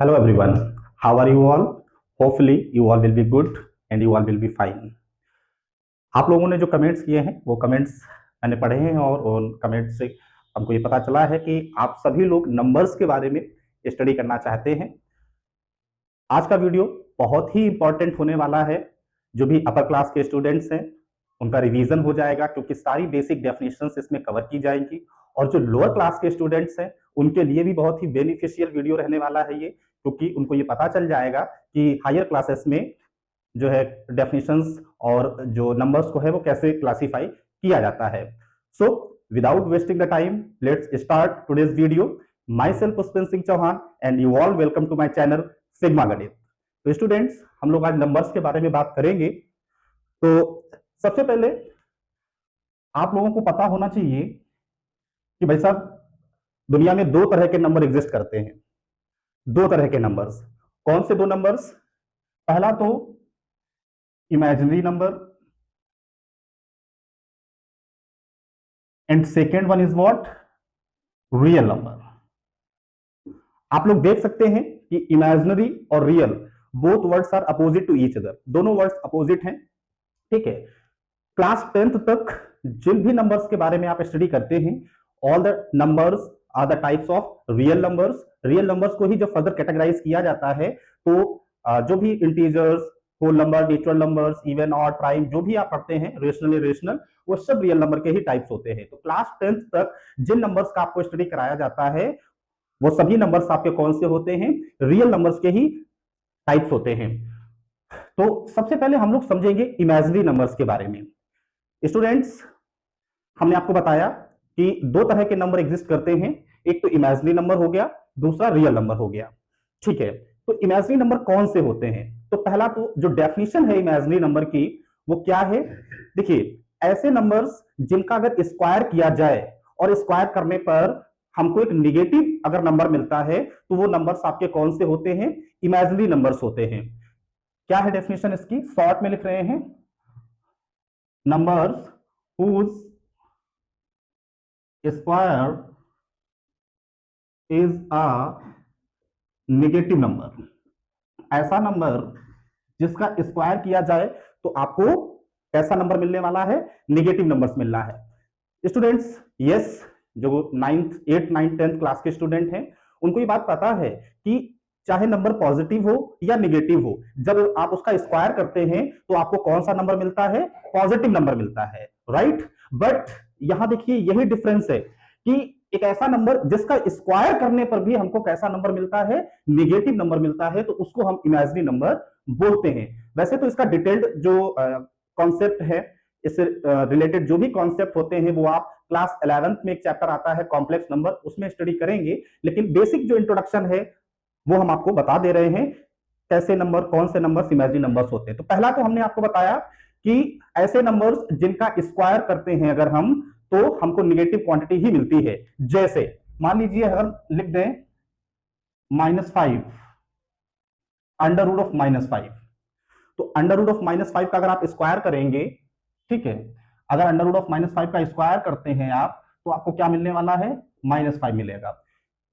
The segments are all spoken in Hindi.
Hello everyone, how are you all? Hopefully you all will be good and you all will be fine. आप लोगों ने जो कमेंट्स किए हैं वो कमेंट्स मैंने पढ़े हैं और उन कमेंट्स से हमको ये पता चला है कि आप सभी लोग नंबर्स के बारे में स्टडी करना चाहते हैं। आज का वीडियो बहुत ही इंपॉर्टेंट होने वाला है। जो भी अपर क्लास के स्टूडेंट्स हैं उनका रिवीजन हो जाएगा क्योंकि सारी बेसिक डेफिनेशंस इसमें कवर की जाएंगी, और जो लोअर क्लास के स्टूडेंट्स हैं उनके लिए भी बहुत ही बेनिफिशियल वीडियो रहने वाला है ये, क्योंकि उनको ये पता चल जाएगा कि हायर क्लासेस में जो है डेफिनेशंस और जो नंबर्स को है वो कैसे क्लासिफाई किया जाता है। So without wasting the time let's start today's video. Myself Pushpendra Singh Chauhan and you all welcome to my channel sigma Ganit. तो स्टूडेंट्स, हम लोग आज नंबर्स के बारे में बात करेंगे। तो सबसे पहले आप लोगों को पता होना चाहिए कि भाई साहब दुनिया में दो तरह के नंबर एग्जिस्ट करते हैं। दो तरह के नंबर्स। कौन से दो नंबर्स? पहला तो imaginary number and second one is what? Real number. आप लोग देख सकते हैं कि इमेजिनरी और real both words are opposite to each other. दोनों वर्ड्स अपोजिट हैं, ठीक है। क्लास 10th तक जिन भी नंबर्स के बारे में आप स्टडी करते हैं, all the numbers are the types of real numbers. Real numbers को ही जब फर्दर कैटेगराइज किया जाता है तो जो भी integers, whole number, natural numbers, even, odd, prime, जो भी आप पढ़ते हैं, रेशनल, इरेशनल, वो सब रियल नंबर के ही टाइप्स होते हैं। तो क्लास 10th तक जिन नंबर्स का आपको स्टडी कराया जाता है वो सभी नंबर्स आपके कौन से होते हैं? रियल नंबर्स के ही टाइप्स होते हैं। तो सबसे पहले हम लोग समझेंगे इमेजिनरी नंबर्स के बारे में। स्टूडेंट्स, हमने आपको बताया कि दो तरह के नंबर एग्जिस्ट करते हैं, एक तो इमेजिनरी नंबर हो गया, दूसरा रियल नंबर हो गया, ठीक है। तो इमेजिनरी नंबर कौन से होते हैं? तो पहला तो जो डेफिनेशन है इमेजिनरी नंबर की वो क्या है? देखिए, ऐसे नंबर्स जिनका अगर स्क्वायर किया जाए और स्क्वायर करने पर हमको एक निगेटिव अगर नंबर मिलता है तो वो नंबर्स आपके कौन से होते हैं? इमेजिनरी नंबर्स होते हैं। क्या है डेफिनेशन इसकी? शॉर्ट में लिख रहे हैं, numbers whose square is a negative number. ऐसा नंबर जिसका स्क्वायर किया जाए तो आपको कैसा नंबर मिलने वाला है? नेगेटिव नंबर्स मिलना है। स्टूडेंट्स, यस, जो 9th 8th 9th 10th class के स्टूडेंट हैं उनको ये बात पता है कि चाहे नंबर पॉजिटिव हो या निगेटिव हो, जब आप उसका स्क्वायर करते हैं तो आपको कौन सा नंबर मिलता है? पॉजिटिव नंबर मिलता है, राइट। बट यहां देखिए यही डिफरेंस है कि एक ऐसा नंबर जिसका स्क्वायर करने पर भी हमको कैसा नंबर मिलता है? निगेटिव नंबर मिलता है, तो उसको हम इमेजिनरी नंबर बोलते हैं। वैसे तो इसका डिटेल्ड जो कॉन्सेप्ट है, इससे रिलेटेड जो भी कॉन्सेप्ट होते हैं वो आप क्लास 11th में एक चैप्टर आता है कॉम्प्लेक्स नंबर, उसमें स्टडी करेंगे। लेकिन बेसिक जो इंट्रोडक्शन है वो हम आपको बता दे रहे हैं कैसे नंबर, कौन से नंबर्स इमेजिनरी नंबर्स होते हैं। तो पहला तो हमने आपको बताया कि ऐसे नंबर्स जिनका स्क्वायर करते हैं अगर हम तो हमको निगेटिव क्वांटिटी ही मिलती है। जैसे मान लीजिए अगर लिख दें -5, अंडर रूट ऑफ -5, तो अंडर रूट ऑफ -5 का अगर आप स्क्वायर करेंगे, ठीक है, अगर अंडर रूट ऑफ -5 का स्क्वायर करते हैं आप तो आपको क्या मिलने वाला है? -5 मिलेगा।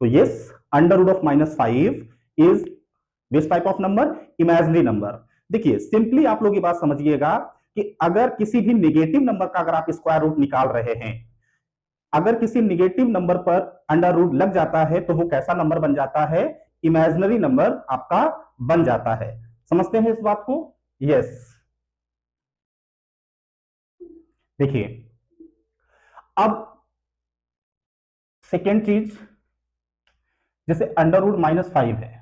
तो yes, under root of -5 is this type of number, imaginary number. देखिए सिंपली आप लोग ये बात समझिएगा कि अगर किसी भी नेगेटिव नंबर का अगर आप स्क्वायर रूट निकाल रहे हैं, अगर किसी नेगेटिव नंबर पर अंडर रूट लग जाता है तो वो कैसा नंबर बन जाता है? इमेजिनरी नंबर आपका बन जाता है। समझते हैं इस बात को? यस। देखिए अब सेकेंड चीज, जैसे अंडर रूट -5 है,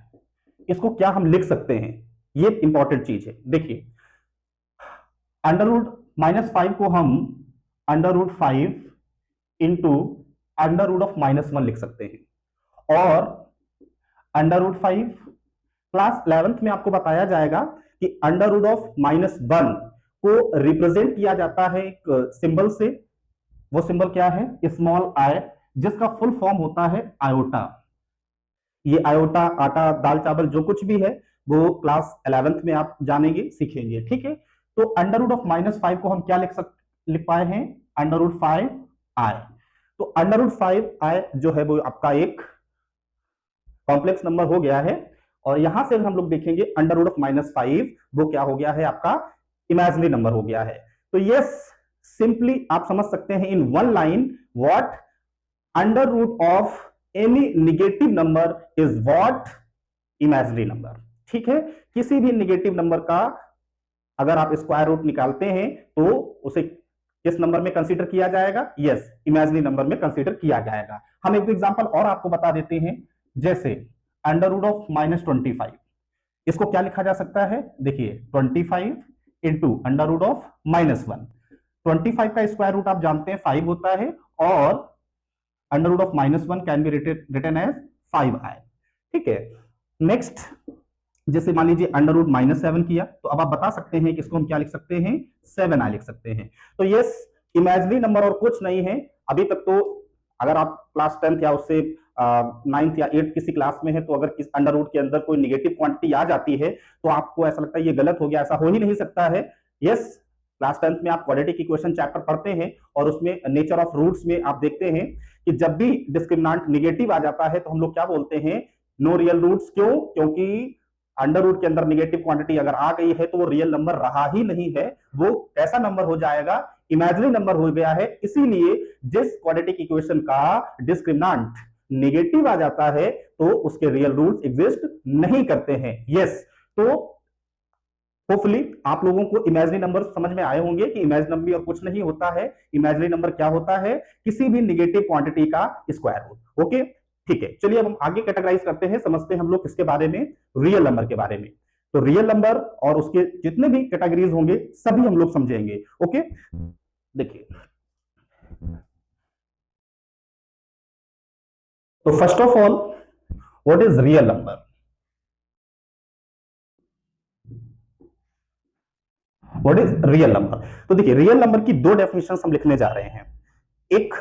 इसको क्या हम लिख सकते हैं? ये इंपॉर्टेंट चीज है। देखिए अंडर रूट -5 को हम under root 5 into under root of -1 लिख सकते हैं। और अंडर रूट 5 क्लास 11th में आपको बताया जाएगा कि अंडर रूट ऑफ -1 को रिप्रेजेंट किया जाता है एक सिंबल से। वो सिंबल क्या है? स्मॉल आई, जिसका फुल फॉर्म होता है आयोटा। ये आयोटा, आटा, दाल, चावल जो कुछ भी है वो क्लास 11th में आप जानेंगे, सीखेंगे, ठीक है। तो अंडर रूट ऑफ -5 को हम क्या लिख पाए हैं? अंडर रूट 5 आई। तो अंडर रूट 5 आई जो है वो आपका एक कॉम्प्लेक्स नंबर हो गया है। और यहां से हम लोग देखेंगे अंडर रूट ऑफ -5, वो क्या हो गया है, आपका इमेजिनरी नंबर हो गया है। तो यस, सिंपली आप समझ सकते हैं in one line, what under root of any negative number is what imaginary number. ठीक है, किसी भी निगेटिव नंबर का अगर आप स्क्वायर रूट निकालते हैं तो उसे किस नंबर में कंसीडर किया जाएगा, यस, इमेजिनरी नंबर में कंसीडर किया जाएगा। हम एक एग्जांपल और आपको बता देते हैं, जैसे अंडर रूट ऑफ -25, इसको क्या लिखा जा सकता है, देखिए 25 इंटू अंडर रूट ऑफ -1। 25 का स्क्वायर रूट आप जानते हैं 5 होता है, और under root of -1 can be written as 5i। ठीक है, नेक्स्ट, जैसे मान लीजिए अंडर रूट -7 किया, तो अब आप बता सकते हैं कि इसको हम क्या लिख सकते हैं, 7i लिख सकते हैं। तो यस, इमेजिनरी नंबर और कुछ नहीं है। अभी तक तो अगर आप क्लास 10th या उससे 9th या 8th किसी क्लास में है, तो अगर किस अंडर रूट के अंदर कोई निगेटिव क्वांटिटी आ जाती है तो आपको ऐसा लगता है ये गलत हो गया, ऐसा हो ही नहीं सकता है। यस, क्लास 10th में आप क्वाड्रेटिक इक्वेशन चैप्टर पढ़ते हैं, और उसमें नेचर ऑफ रूट्स में आप देखते हैं कि जब भी डिस्क्रिमिनेंट निगेटिव आ जाता है तो हम लोग क्या बोलते हैं, नो रियल रूट्स। क्यों? क्योंकि अंडर रूट के अंदर निगेटिव क्वांटिटी अगर आ गई है तो वो रियल नंबर रहा ही नहीं है, वो कैसा नंबर हो जाएगा, इमेजिनरी नंबर हो गया है। इसीलिए जिस क्वाड्रेटिक इक्वेशन का डिस्क्रिमिनेंट नेगेटिव आ जाता है तो उसके रियल रूट्स एग्जिस्ट नहीं करते हैं। यस, तो होपफुली आप लोगों को इमेजिनरी नंबर समझ में आए होंगे कि इमेजिनरी नंबर और कुछ नहीं होता है। इमेजिनरी नंबर क्या होता है, किसी भी निगेटिव क्वांटिटी का स्क्वायर रूट। ओके, ठीक है, चलिए अब हम आगे कैटेगराइज करते हैं, समझते हैं हम लोग किसके बारे में, रियल नंबर के बारे में। तो रियल नंबर और उसके जितने भी कैटेगरीज होंगे सभी हम लोग समझेंगे। ओके, देखिए, तो first of all, what is real number? What is real number? तो देखिए, रियल नंबर की दो डेफिनेशन हम लिखने जा रहे हैं। एक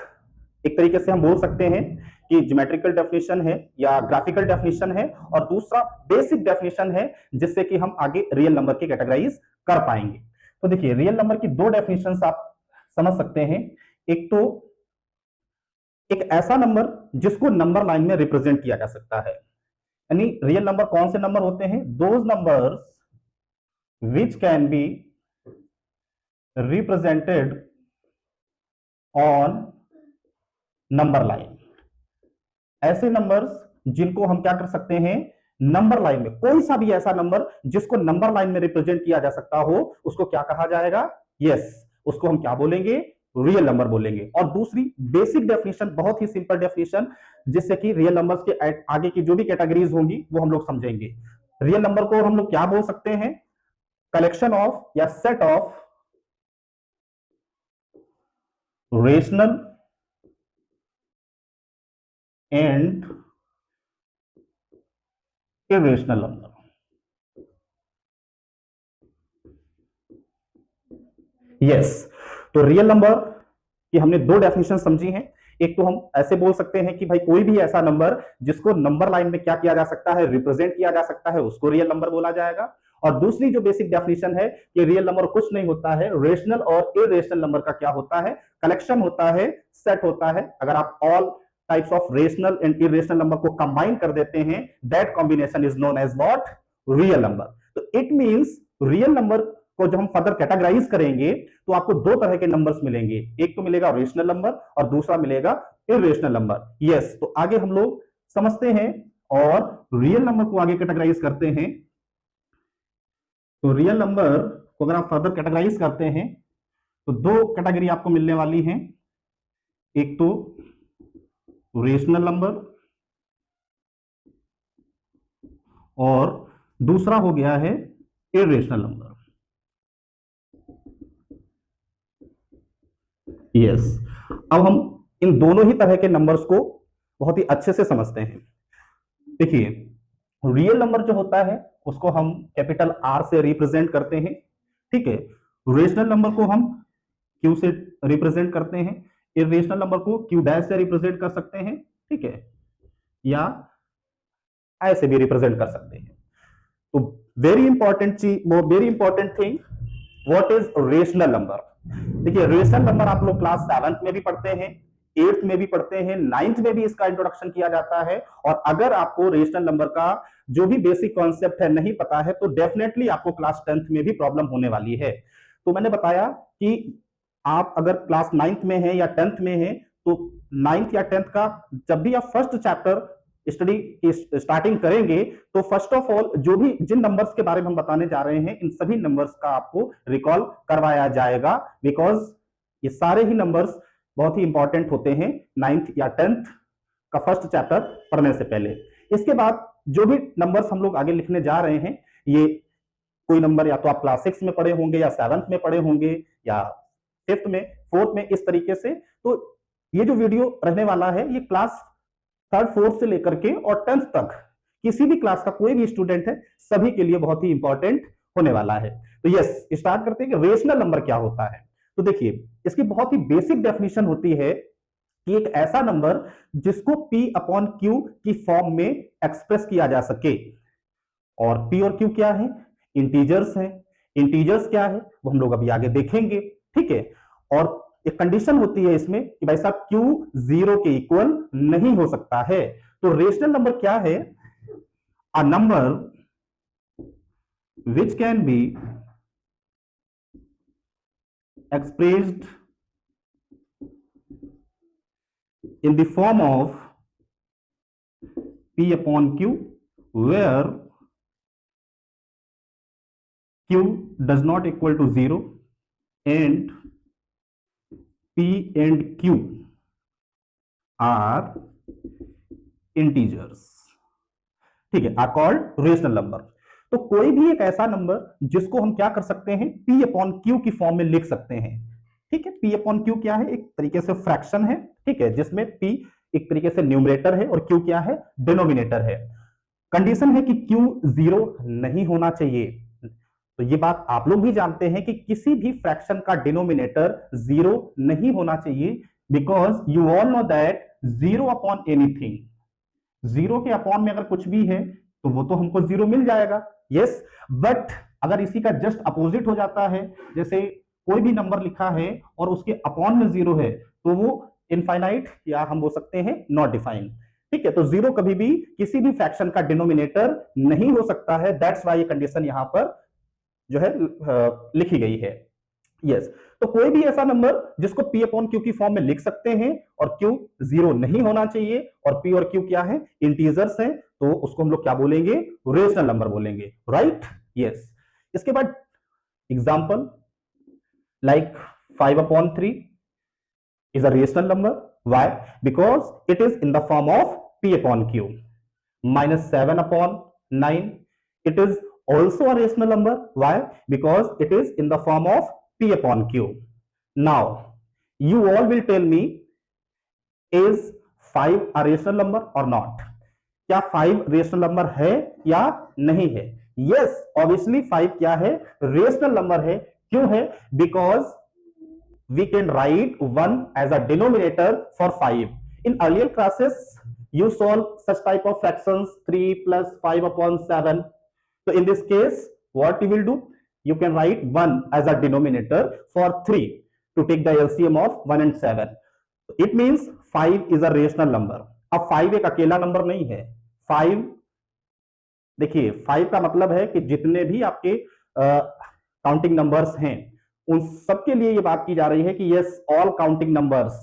तरीके से हम बोल सकते हैं कि ज्योमेट्रिकल डेफिनेशन है या ग्राफिकल डेफिनेशन है, और दूसरा बेसिक डेफिनेशन है जिससे कि हम आगे रियल नंबर की कैटेगराइज कर पाएंगे। तो देखिए, रियल नंबर की दो डेफिनेशंस आप समझ सकते हैं। एक तो एक ऐसा नंबर जिसको नंबर लाइन में रिप्रेजेंट किया जा सकता है, यानी रियल नंबर कौन से नंबर होते हैं, those numbers which can be represented on number line. ऐसे नंबर्स जिनको हम क्या कर सकते हैं, नंबर लाइन में, कोई सा भी ऐसा नंबर जिसको नंबर लाइन में रिप्रेजेंट किया जा सकता हो, उसको क्या कहा जाएगा, यस, उसको हम क्या बोलेंगे, रियल नंबर बोलेंगे। और दूसरी बेसिक डेफिनेशन, बहुत ही सिंपल डेफिनेशन, जिससे कि रियल नंबर्स के आगे की जो भी कैटेगरीज होंगी वो हम लोग समझेंगे। रियल नंबर को हम लोग क्या बोल सकते हैं, कलेक्शन ऑफ या set of rational and irrational number. Yes, तो रियल नंबर की हमने दो डेफिनेशन समझी हैं। एक तो हम ऐसे बोल सकते हैं कि भाई कोई भी ऐसा नंबर जिसको नंबर लाइन में क्या किया जा सकता है, रिप्रेजेंट किया जा सकता है, उसको रियल नंबर बोला जाएगा। और दूसरी जो बेसिक डेफिनेशन है कि रियल नंबर कुछ नहीं होता है, रेशनल और इरेशनल नंबर का क्या होता है, कलेक्शन होता है, सेट होता है। अगर आप all types of rational and irrational number को कंबाइन कर देते हैं, that combination is known as what, real number. तो इट मींस रियल नंबर को जब हम फर्दर कैटेगराइज करेंगे तो आपको दो तरह के नंबर्स मिलेंगे, एक तो मिलेगा रेशनल नंबर और दूसरा मिलेगा इरेशनल नंबर। यस, तो आगे हम लोग समझते हैं और रियल नंबर को आगे कैटेगराइज करते हैं। तो रियल नंबर को अगर आप फर्दर कैटेगराइज करते हैं तो दो कैटेगरी आपको मिलने वाली हैं, एक तो रेशनल नंबर और दूसरा हो गया है इरेशनल नंबर। यस, अब हम इन दोनों ही तरह के नंबर्स को बहुत ही अच्छे से समझते हैं। देखिए, रियल नंबर जो होता है उसको हम कैपिटल आर से रिप्रेजेंट करते हैं, ठीक है। रेशनल नंबर को हम क्यू से रिप्रेजेंट करते हैं, इरेशनल नंबर को क्यू डैश से रिप्रेजेंट कर सकते हैं, ठीक है, या ऐसे भी रिप्रेजेंट कर सकते हैं। तो वेरी इंपॉर्टेंट चीज, very important thing, what is rational number. देखिए, रेशनल नंबर आप लोग क्लास 7th में भी पढ़ते हैं, 8th में भी पढ़ते हैं, 9th में भी इसका इंट्रोडक्शन किया जाता है। और अगर आपको रेशनल नंबर का जो भी बेसिक कॉन्सेप्ट है नहीं पता है तो डेफिनेटली आपको क्लास 10th में भी प्रॉब्लम होने वाली है। तो मैंने बताया कि आप अगर क्लास 9th में है या 10th में है तो 9th या 10th का जब भी आप फर्स्ट चैप्टर स्टडी की स्टार्टिंग करेंगे तो फर्स्ट ऑफ ऑल जो भी जिन नंबर्स के बारे में हम बताने जा रहे हैं इन सभी नंबर्स का आपको रिकॉल करवाया जाएगा, बिकॉज ये सारे ही नंबर्स बहुत ही इंपॉर्टेंट होते हैं 9th या 10th का फर्स्ट चैप्टर पढ़ने से पहले। इसके बाद जो भी नंबर्स हम लोग आगे लिखने जा रहे हैं, ये कोई नंबर या तो आप क्लास 6 में पढ़े होंगे या 7th में पढ़े होंगे या 5th में, 4th में, इस तरीके से। तो ये जो वीडियो रहने वाला है ये क्लास 3rd 4th से लेकर के और 10th तक किसी भी क्लास का कोई भी स्टूडेंट है सभी के लिए बहुत ही इंपॉर्टेंट होने वाला है। तो यस, स्टार्ट करते हैं कि रेशनल नंबर क्या होता है। तो देखिए इसकी बहुत ही बेसिक डेफिनेशन होती है कि एक ऐसा नंबर जिसको P अपॉन Q की फॉर्म में एक्सप्रेस किया जा सके। और P और Q क्या है? इंटीजर्स हैं। इंटीजर्स क्या है वो हम लोग अभी आगे देखेंगे, ठीक है। और एक कंडीशन होती है इसमें कि भाई साहब Q 0 के इक्वल नहीं हो सकता है। तो रेशनल नंबर क्या है? A number which can be expressed in the form of P upon Q where Q does not equal to 0 and P and Q are integers, ठीक है, are called rational number। तो कोई भी एक ऐसा नंबर जिसको हम क्या कर सकते हैं, P अपॉन Q की फॉर्म में लिख सकते हैं, ठीक है। P अपॉन Q क्या है? एक तरीके से फ्रैक्शन है, ठीक है, जिसमें P एक तरीके से न्यूमरेटर है और Q क्या है? डिनोमिनेटर है। कंडीशन है कि Q 0 नहीं होना चाहिए। तो ये बात आप लोग भी जानते हैं कि किसी भी फ्रैक्शन का डिनोमिनेटर 0 नहीं होना चाहिए, because you all know that 0 upon anything, 0 के अपॉन में अगर कुछ भी है तो वो तो हमको 0 मिल जाएगा, यस। बट अगर इसी का जस्ट अपोजिट हो जाता है, जैसे कोई भी नंबर लिखा है और उसके अपॉन में 0 है तो वो इनफाइनाइट या हम बोल सकते हैं नॉट डिफाइंड, ठीक है। तो 0 कभी भी किसी भी फ्रैक्शन का डिनोमिनेटर नहीं हो सकता है। दैट्स व्हाई ये कंडीशन यहां पर जो है लिखी गई है, यस। तो कोई भी ऐसा नंबर जिसको P अपॉन Q की फॉर्म में लिख सकते हैं और Q 0 नहीं होना चाहिए और P और Q क्या है? इंटीजर्स हैं, तो उसको हम लोग क्या बोलेंगे? रेशनल नंबर बोलेंगे, राइट, यस। इसके बाद example like 5 upon 3 is a rational number. Why? Because it is in the form of P upon Q. Minus 7 upon 9, it is also a rational number. Why? Because it is in the form of P upon Q. Now, you all will tell me, is 5 a rational number or not? क्या 5 रेशनल नंबर है या नहीं है? Yes, obviously 5 क्या है? रेशनल नंबर है। क्यों है? Because we can write 1 as a denominator for 5. In earlier classes, you solve such type of fractions 3 plus 5 upon 7. So in this case, what you will do? You can write 1 as a denominator for 3 to take the LCM of 1 and 7. It means 5 is a rational number. अब 5 एक अकेला नंबर नहीं है। 5 देखिए 5 का मतलब है कि जितने भी आपके काउंटिंग नंबर्स हैं उन सबके लिए ये बात की जा रही है कि yes, all counting numbers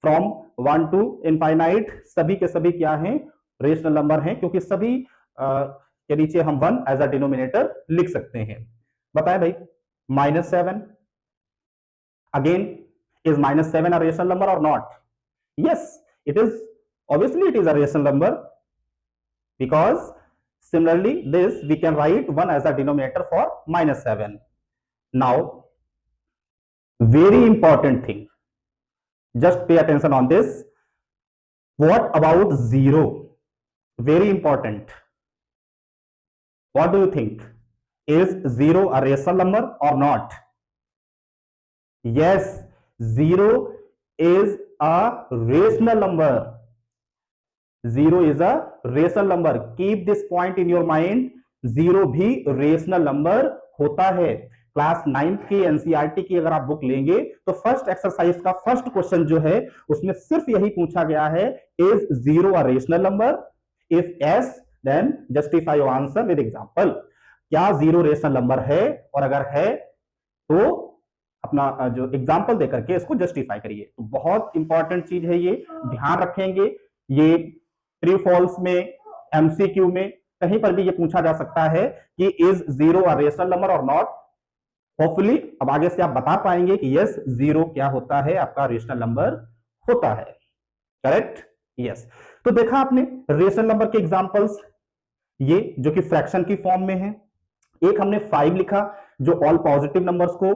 from 1 to infinite सभी के सभी क्या हैं? रेशनल नंबर हैं, क्योंकि सभी के नीचे हम 1 एज अ डिनोमिनेटर लिख सकते हैं। बताएं भाई, -7 again, is -7 a rational number or not? Yes, it is, obviously it is a rational number, because similarly this we can write 1 as a denominator for -7. Now very important thing, just pay attention on this. What about 0? Very important. What do you think? Is 0 a rational number or not? Yes, 0 is a rational number. 0 is a rational number. Keep this point in your mind. 0 भी rational number होता है। क्लास 9th की एनसीईआरटी की अगर आप बुक लेंगे तो फर्स्ट एक्सरसाइज का फर्स्ट क्वेश्चन जो है उसमें सिर्फ यही पूछा गया है, is zero a rational number? If yes then justify your answer with example. क्या जीरो रेशनल नंबर है, और अगर है तो अपना जो एग्जांपल देकर के इसको जस्टिफाई करिए। तो बहुत इंपॉर्टेंट चीज है ये, ध्यान रखेंगे। ये ट्रू फॉल्स में, एमसीक्यू में कहीं पर भी ये पूछा जा सकता है कि is zero a rational number और नॉट। होपफुली अब आगे से आप बता पाएंगे कि यस जीरो क्या होता है, आपका रेशनल नंबर होता है। करेक्ट? यस। तो देखा आपने रेशनल नंबर के एग्जांपल्स, ये जो कि फ्रैक्शन की फॉर्म में है। एक हमने 5 लिखा जो ऑल पॉजिटिव नंबर्स को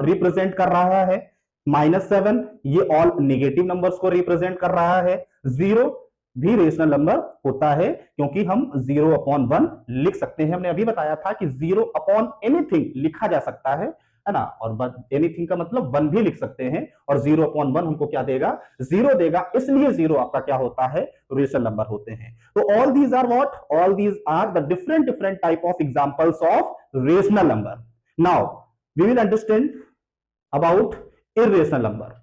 रिप्रेजेंट कर रहा है। -7 ये ऑल नेगेटिव नंबर्स को रिप्रेजेंट कर रहा है। 0 भी रेशनल नंबर होता है क्योंकि हम 0/1 लिख सकते हैं। हमने अभी बताया था कि 0/ एनीथिंग लिखा जा सकता है ना, और एनीथिंग का मतलब 1 भी लिख सकते हैं, और 0/1 हमको क्या देगा? 0 देगा, इसलिए 0 आपका क्या होता है? रेशनल नंबर होते हैं। तो all these are what? All these are the different different type of examples of rational number. Now we will understand about irrational number.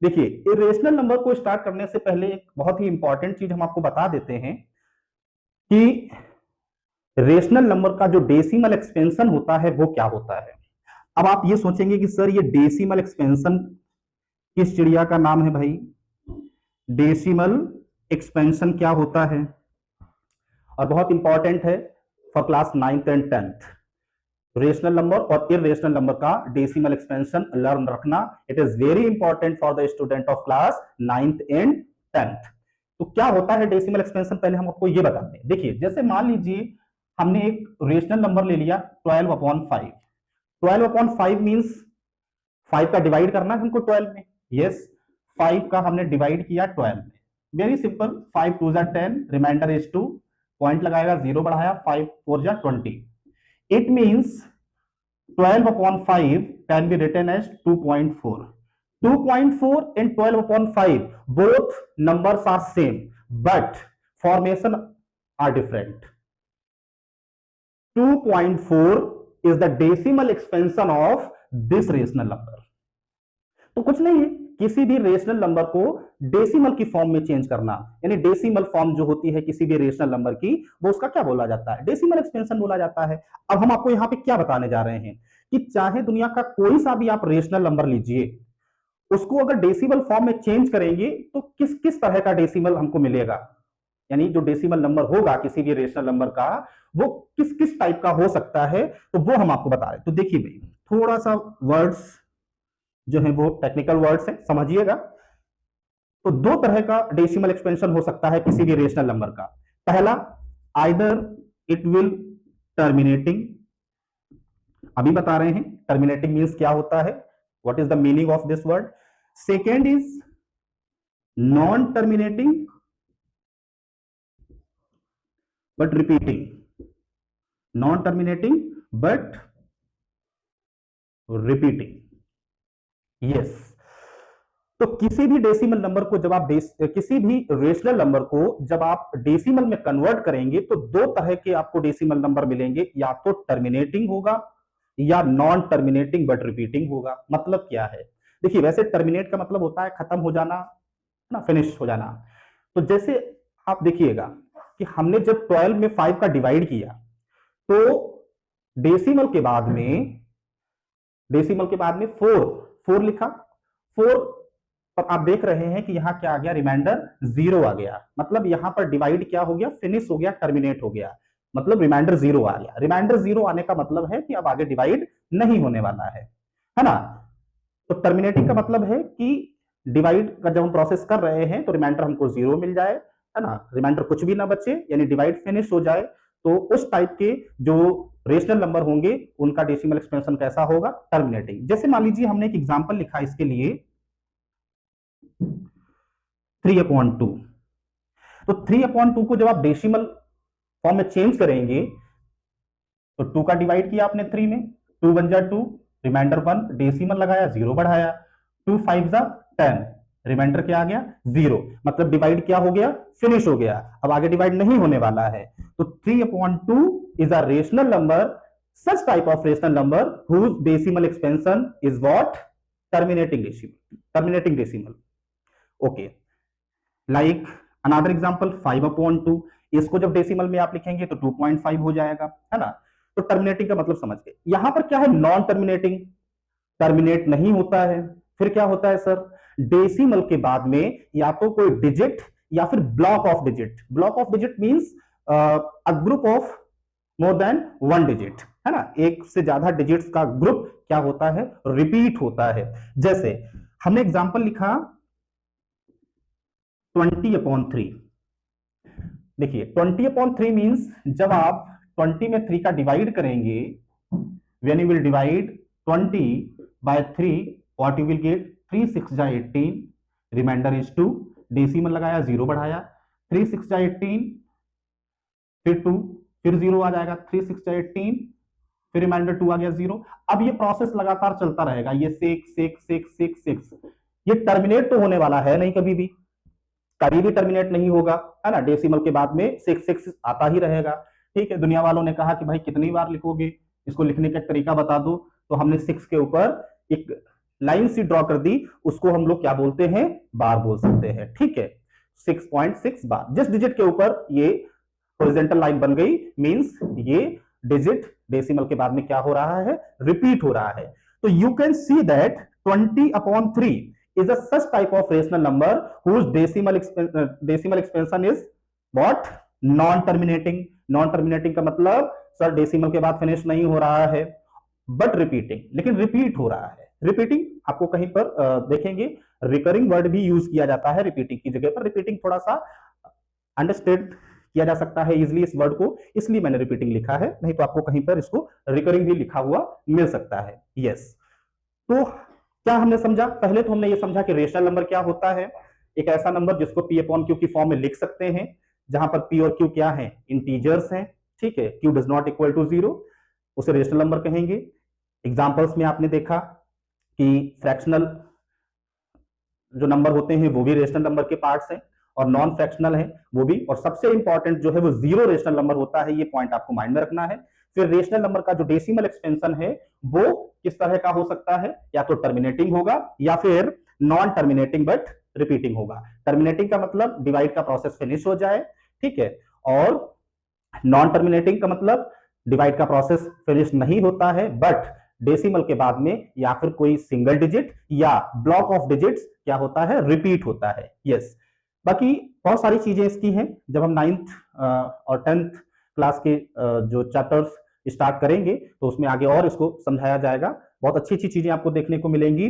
देखिए, इर्रेशनल नंबर को स्टार्ट करने से पहले एक बहुत ही इंपॉर्टेंट चीज हम आपको बता देते हैं कि रेशनल नंबर का जो डेसिमल एक्सपेंशन होता है वो क्या होता है। अब आप ये सोचेंगे कि सर ये डेसिमल एक्सपेंशन किस चिड़िया का नाम है भाई? डेसिमल एक्सपेंशन क्या होता है? और बहुत इंपॉर्टेंट है for class 9th and 10th। Rational number और इर्रेशनल नंबर का डेसिमल एक्सपेंशन लर्न रखना, it is very important for the student of class 9th and 10th। तो क्या होता है डेसिमल एक्सपेंशन, पहले हम आपको ये बताते हैं। देखिए, जैसे मान लीजिए हमने एक रेशनल नंबर ले लिया 12/5। 12/5 मींस 5 का डिवाइड करना है हमको 12 में। यस, 5 का हमने डिवाइड किया 12 में। वेरी सिंपल, 5 2 जा 10, रिमाइंडर इज 2, पॉइंट लगाएगा, 0 बढ़ाया, 5 4 जा 20। It means 12/5 can be written as 2.4. 2.4 and 12/5 both numbers are same but formation are different. 2.4 is the decimal expansion of this rational number. तो कुछ नहीं है, किसी भी रेशनल नंबर को डेसिमल की फॉर्म में चेंज करना, यानी डेसिमल फॉर्म जो होती है किसी भी रेशनल नंबर की, वो उसका क्या बोला जाता है? डेसिमल एक्सपेंशन बोला जाता है। अब हम आपको यहाँ पे क्या बताने जा रहे हैं कि चाहे दुनिया का कोई सा भी आप रेशनल नंबर लीजिए, उसको अगर डेसिमल फॉर्म में चेंज करेंगे तो किस किस तरह का डेसिमल हमको मिलेगा, यानी जो डेसिमल नंबर होगा किसी भी रेशनल नंबर का वो किस किस टाइप का हो सकता है, तो वो हम आपको बता रहे हैं। तो देखिए भाई, थोड़ा सा वर्ड्स जो है वो टेक्निकल वर्ड्स है, समझिएगा। तो 2 तरह का डेसिमल एक्सपेंशन हो सकता है किसी भी रेशनल नंबर का। पहला, आइदर इट विल टर्मिनेटिंग, अभी बता रहे हैं टर्मिनेटिंग मींस क्या होता है, what is the meaning of this word. Second is non terminating but repeating, non terminating but repeating. Yes, तो किसी भी डेसिमल नंबर को जब आप किसी भी रेशनल नंबर को जब आप डेसिमल में कन्वर्ट करेंगे तो 2 तरह के आपको डेसिमल नंबर मिलेंगे, या तो टर्मिनेटिंग होगा या नॉन टर्मिनेटिंग बट रिपीटिंग होगा। मतलब क्या है? देखिए, वैसे टर्मिनेट का मतलब होता है खत्म हो जाना ना, फिनिश हो जाना। तो जैसे आप देखिएगा कि हमने जब 12 में 5 का डिवाइड किया तो डेसिमल के बाद में 4 लिखा, 4 पर आप देख रहे हैं कि यहां क्या आ गया? रिमाइंडर 0 आ गया। मतलब यहां पर डिवाइड क्या हो गया? फिनिश हो गया, टर्मिनेट हो गया, मतलब रिमाइंडर 0 आ गया। रिमाइंडर 0 आने का मतलब है कि अब आगे डिवाइड नहीं होने वाला है ना। तो टर्मिनेटिंग का मतलब है कि डिवाइड का जब हम प्रोसेस कर रहे हैं तो रिमाइंडर हमको 0 मिल जाए, है ना, रिमाइंडर कुछ भी ना बचे, यानी डिवाइड फिनिश हो जाए। तो उस टाइप के जो रेशनल नंबर होंगे उनका डेसिमल एक्सपेंशन कैसा होगा? टर्मिनेटिंग। जैसे मान लीजिए हमने एक एग्जांपल लिखा इसके लिए 3/2। तो 3/2 को जब आप डेसिमल फॉर्म में चेंज करेंगे तो 2 का डिवाइड किया आपने 3 में, 2 1 जा 2, रिमाइंडर 1, डेसिमल लगाया, 0 बढ़ाया, 2 5 जा 10, रिमाइंडर क्या आ गया? 0। मतलब डिवाइड क्या हो गया? फिनिश हो गया, अब आगे डिवाइड नहीं होने वाला है। तो 3/2 is a rational number Such type of rational number whose decimal expansion is what? Terminating decimal. Terminating decimal. Okay. Like another example 5/2, इसको जब डेसिमल में आप लिखेंगे तो 2.5 हो जाएगा, है ना। तो टर्मिनेटिंग का मतलब समझ गए। यहां पर क्या है? नॉन टर्मिनेटिंग, टर्मिनेट नहीं होता है। फिर क्या होता है सर? डेसिमल के बाद में या तो कोई डिजिट या फिर block of digit. Block of digit means a group of more than 1 digit, है ना। एक से ज्यादा डिजिट्स का ग्रुप क्या होता है? रिपीट होता है। जैसे हमने एग्जांपल लिखा 20/3। देखिए 20/3 मींस जब आप 20 में 3 का डिवाइड करेंगे, when you will divide 20/3, what you will get? 3 6 जा 18, रिमाइंडर इज 2, डेसिमल लगाया, 0 बढ़ाया, 3 6 जा 18, फिर 2, फिर 0 आ जाएगा, 3 6 जा 18, फिर रिमाइंडर 2 आ गया 0। अब ये प्रोसेस लगातार चलता रहेगा, ये 6 6 6 6 6, ये टर्मिनेट तो होने वाला है नहीं, कभी भी टर्मिनेट नहीं होगा, है ना। डेसिमल के बाद में 6 6 आता ही रहेगा। ठीक है, दुनिया वालों ने कहा कि भाई कितनी बार लिखोगे, इसको लिखने का तरीका बता दो, तो हमने 6 के ऊपर एक लाइन सी ड्रॉ कर दी, उसको हम लोग क्या बोलते हैं? बार बोल सकते हैं। ठीक है, 6.6 बार। जिस डिजिट के ऊपर ये हॉरिजॉन्टल लाइन बन गई मींस ये डिजिट डेसिमल के बाद में क्या हो रहा है? रिपीट हो रहा है। तो you can see that 20/3 is a such type of rational number whose decimal expansion is what? Non terminating. Non terminating का मतलब सर डेसिमल के बाद फिनिश नहीं हो रहा है, बट रिपीटिंग, लेकिन रिपीट हो रहा है। रिपीटिंग आपको कहीं पर देखेंगे रिकरिंग वर्ड भी यूज किया जाता है रिपीटिंग की जगह पर। रिपीटिंग थोड़ा सा अंडरस्टैंड किया जा सकता है इजिली इस वर्ड को, इसलिए मैंने रिपीटिंग लिखा है, नहीं तो आपको कहीं पर इसको रिकरिंग भी लिखा हुआ मिल सकता है। यस, तो क्या हमने समझा? पहले तो हमने ये समझा कि रेशनल नंबर क्या होता है। एक ऐसा नंबर जिसको P/Q की फॉर्म में लिख सकते हैं, जहां पर P और Q क्या है? इंटीजर्स हैं। ठीक है, Q does not equal to 0, उसे रेशनल नंबर कहेंगे। एग्जांपल्स में आपने देखा कि फ्रैक्शनल जो नंबर होते हैं वो भी रेशनल नंबर के पार्ट्स हैं, और नॉन फ्रैक्शनल है वो भी, और सबसे इंपॉर्टेंट जो है वो 0 रेशनल नंबर होता है। ये पॉइंट आपको माइंड में रखना है। फिर रेशनल नंबर का जो डेसिमल एक्सपेंशन है वो किस तरह का हो सकता है? या तो टर्मिनेटिंग होगा या फिर नॉन टर्मिनेटिंग बट रिपीटिंग होगा। टर्मिनेटिंग का मतलब डिवाइड का प्रोसेस फिनिश हो जाए, ठीक है, और नॉन टर्मिनेटिंग का मतलब डिवाइड का प्रोसेस फिनिश नहीं होता है, बट डेसिमल के बाद में या फिर कोई सिंगल डिजिट या ब्लॉक ऑफ डिजिट्स क्या होता है? रिपीट होता है। यस, बाकी बहुत सारी चीजें इसकी हैं। जब हम 9th और 10th क्लास के जो चैप्टर्स स्टार्ट करेंगे तो उसमें आगे और इसको समझाया जाएगा। बहुत अच्छी अच्छी चीजें आपको देखने को मिलेंगी।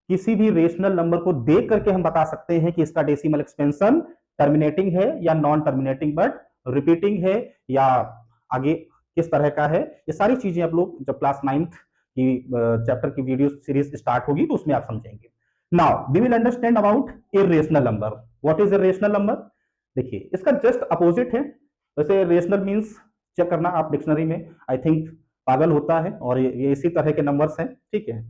किसी भी रेशनल नंबर को देख करके हम बता सकते हैं कि इसका डेसिमल एक्सपेंशन टर्मिनेटिंग है या नॉन टर्मिनेटिंग बट रिपीटिंग है, या आगे किस तरह का है। ये सारी चीजें आप लोग जब क्लास 9th की चैप्टर की वीडियो सीरीज स्टार्ट होगी तो उसमें आप समझेंगे। Now we will understand about irrational number. What is irrational number? देखिए इसका जस्ट अपोजिट है। वैसे रेशनल मींस चेक करना आप डिक्शनरी में, आई थिंक पागल होता है, और ये इसी तरह के नंबर्स हैं। ठीक है,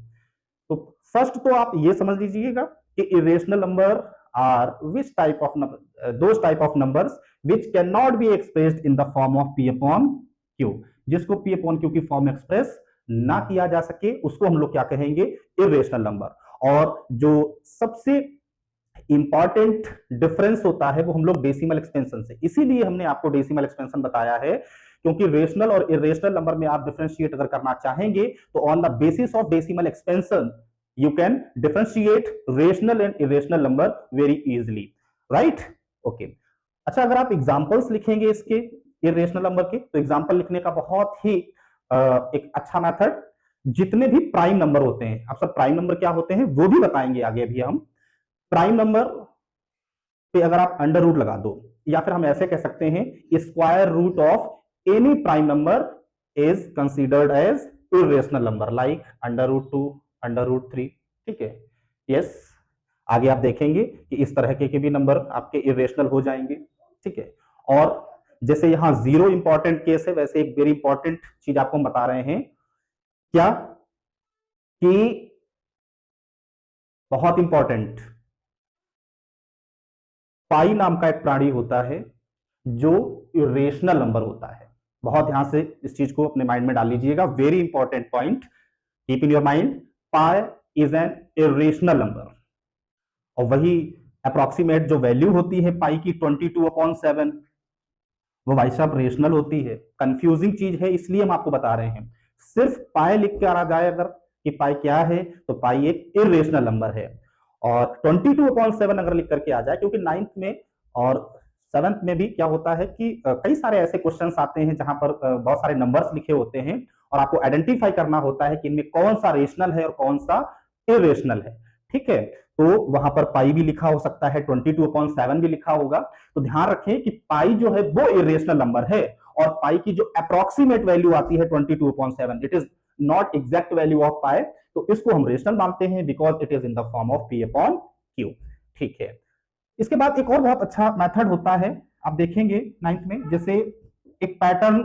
तो फर्स्ट तो आप ये समझ लीजिएगा कि irrational number are which type of number, those type of numbers which can not be expressed in the form of P/Q। जिसको P/Q की फॉर्म में एक्सप्रेस ना किया जा सके उसको हम लोग क्या कहेंगे? Irrational number. और जो सबसे इंपॉर्टेंट डिफरेंस होता है वो हम लोग डेसिमल एक्सपेंशन से, इसीलिए हमने आपको डेसिमल एक्सपेंशन बताया है, क्योंकि रेशनल और इरेशनल नंबर में आप डिफरेंशिएट अगर करना चाहेंगे तो on the basis of decimal expansion you can differentiate rational and irrational number very easily, right? Okay, अच्छा, अगर आप एग्जांपल्स लिखेंगे इसके इरेशनल नंबर के, तो एग्जांपल लिखने का बहुत ही एक अच्छा मेथड, जितने भी प्राइम नंबर होते हैं, आप सब प्राइम नंबर क्या होते हैं वो भी बताएंगे आगे अभी हम। प्राइम नंबर पे अगर आप अंडर रूट लगा दो, या फिर हम ऐसे कह सकते हैं square root of any prime number is considered as irrational number, like √2, √3। ठीक है, यस, आगे आप देखेंगे कि इस तरह के भी नंबर आपके इरेशनल हो जाएंगे। ठीक है, और जैसे यहां 0 इंपॉर्टेंट केस है, वैसे एक वेरी इंपॉर्टेंट चीज आपको हम बता रहे हैं, क्या कि बहुत इंपॉर्टेंट, पाई नाम का एक प्राणी होता है जो इरेशनल नंबर होता है। बहुत ध्यान से इस चीज को अपने माइंड में डाल लीजिएगा, very important point, keep in your mind, pi is an irrational number. और वही अप्रोक्सीमेट जो वैल्यू होती है पाई की 22/7, वो भाई साहब रेशनल होती है। कंफ्यूजिंग चीज है, इसलिए हम आपको बता रहे हैं। सिर्फ पाई लिख के आ जाए अगर कि पाई क्या है, तो पाई एक इरेशनल नंबर है। और 22/7 अगर लिख करके आ जाए, क्योंकि 9th में और 7th में भी क्या होता है कि कई सारे ऐसे क्वेश्चंस आते हैं जहां पर बहुत सारे नंबर्स लिखे होते हैं और आपको आइडेंटिफाई करना होता है कि इनमें कौन सा रेशनल है और कौन सा इरेशनल है। ठीक है, तो वहां पर पाई भी लिखा हो सकता है, 22/7 भी लिखा होगा। तो ध्यान रखें कि पाई जो है वो इरेशनल नंबर है, और पाई की जो अप्रोक्सीमेट वैल्यू आती है 22/7, it is not exact value of pi, तो इसको हम रेशनल मानते हैं because it is in the form of P/Q। ठीक है, इसके बाद एक और बहुत अच्छा मेथड होता है, आप देखेंगे 9th में, जैसे एक पैटर्न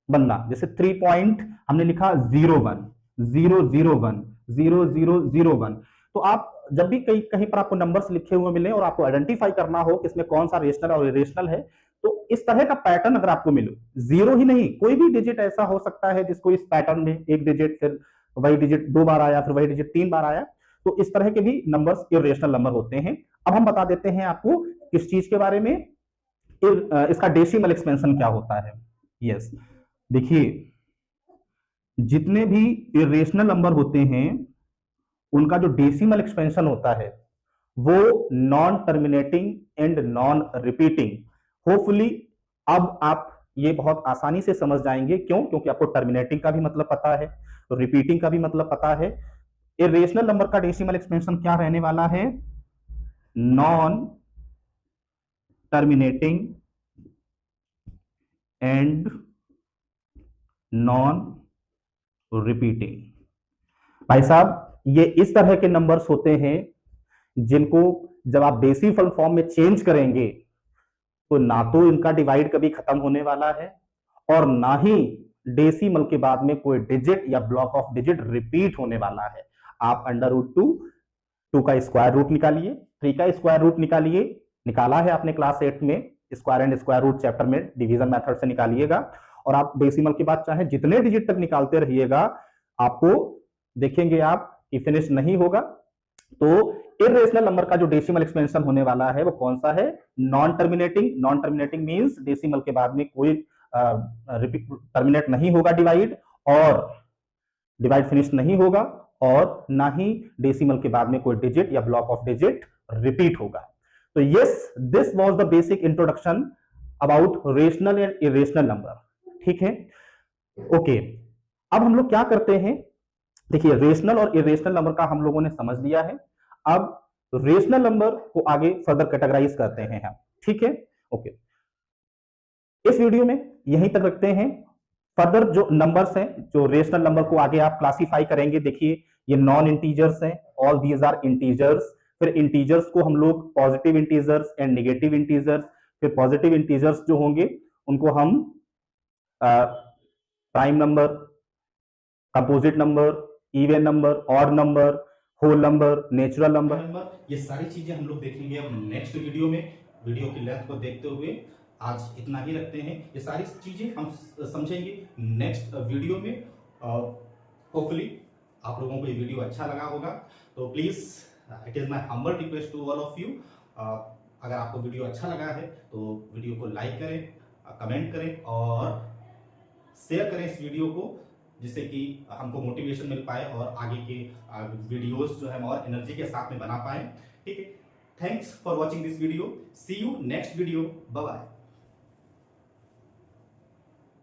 बनना, जैसे 3 पॉइंट हमने लिखा 01 001 0001। तो आप जब भी कहीं कहीं पर आपको नंबर्स लिखे हुए मिले और आपको आइडेंटिफाई करना हो कि इसमें कौन सा रेशनल और इरेशनल है, तो इस तरह का पैटर्न अगर आपको मिले, जीरो ही नहीं, कोई भी डिजिट ऐसा हो सकता है जिसको इस पैटर्न में एक डिजिट, फिर वही डिजिट 2 बार आया, फिर वही डिजिट 3 बार आया, तो इस तरह के भी नंबर्स इरेशनल नंबर होते हैं। अब हम बता देते हैं आपको किस चीज के बारे में, इसका डेसिमल एक्सपेंशन क्या होता है। यस, देखिए जितने भी इरेशनल नंबर होते हैं उनका जो डेसिमल एक्सपेंशन होता है वो non terminating and non repeating. Hopefully अब आप ये बहुत आसानी से समझ जाएंगे, क्यों? क्योंकि आपको टर्मिनेटिंग का भी मतलब पता है, रिपीटिंग का भी मतलब पता है। इरेशनल नंबर का डेसिमल एक्सपेंशन क्या रहने वाला है? Non terminating and non repeating. भाई साहब ये इस तरह के नंबर्स होते हैं जिनको जब आप डेसिमल फॉर्म में चेंज करेंगे तो ना तो इनका डिवाइड कभी खत्म होने वाला है और ना ही डेसिमल के बाद में कोई डिजिट या ब्लॉक ऑफ डिजिट रिपीट होने वाला है। आप √2, 2 का स्क्वायर रूट निकालिए, 3 का स्क्वायर रूट निकालिए, निकाला है आपने क्लास 8 में square and square root chapter में, डिवीजन मेथड से निकालिएगा। और आप डेसिमल के बाद चाहे जितने डिजिट तक निकालते रहिएगा, आपको देखेंगे आप कि फिनिश नहीं होगा। तो इरेशनल नंबर का जो डेसिमल एक्सपेंशन होने वाला है वो कौन सा है? Non terminating. Non terminating means decimal के बाद में कोई टर्मिनेट नहीं होगा डिवाइड, और डिवाइड फिनिश नहीं होगा, और ना ही डेसिमल के बाद में कोई डिजिट या ब्लॉक ऑफ डिजिट रिपीट होगा। तो yes, this was the basic introduction about rational and irrational number. ठीक है, ओके। अब हम लोग क्या करते हैं, देखिए रेशनल और इरेशनल नंबर का हम लोगों ने समझ लिया है। अब रेशनल नंबर को आगे फर्दर कैटेगराइज करते हैं हम। ठीक है, ओके। इस वीडियो में यहीं तक रखते हैं। फर्दर जो नंबर्स हैं, जो रेशनल नंबर को आगे आप क्लासिफाई करेंगे, देखिए ये नॉन इंटीजर्स हैं, ऑल दीज आर इंटीजर्स। फिर इंटीजर्स को हम लोग positive integers and negative integers, फिर पॉजिटिव इंटीजर्स जो होंगे उनको हम prime number, composite number, even number, odd number, whole number, natural number, ये सारी चीजें हम लोग देखेंगे अब नेक्स्ट वीडियो में। वीडियो की लेंथ को देखते हुए आज इतना ही रखते हैं। ये सारी चीजें हम समझेंगे नेक्स्ट वीडियो में। होपफुली आप लोगों को ये वीडियो अच्छा लगा होगा, तो please it is my humble request to all of you, अगर आपको वीडियो अच्छा लगा है तो वीडियो को लाइक करें, कमेंट करें और शेयर करें इस वीडियो को, जिससे कि हमको मोटिवेशन मिल पाए और आगे के वीडियोस जो है हम और एनर्जी के साथ में बना पाए। ठीक है, thanks for watching this video, see you next video, bye bye.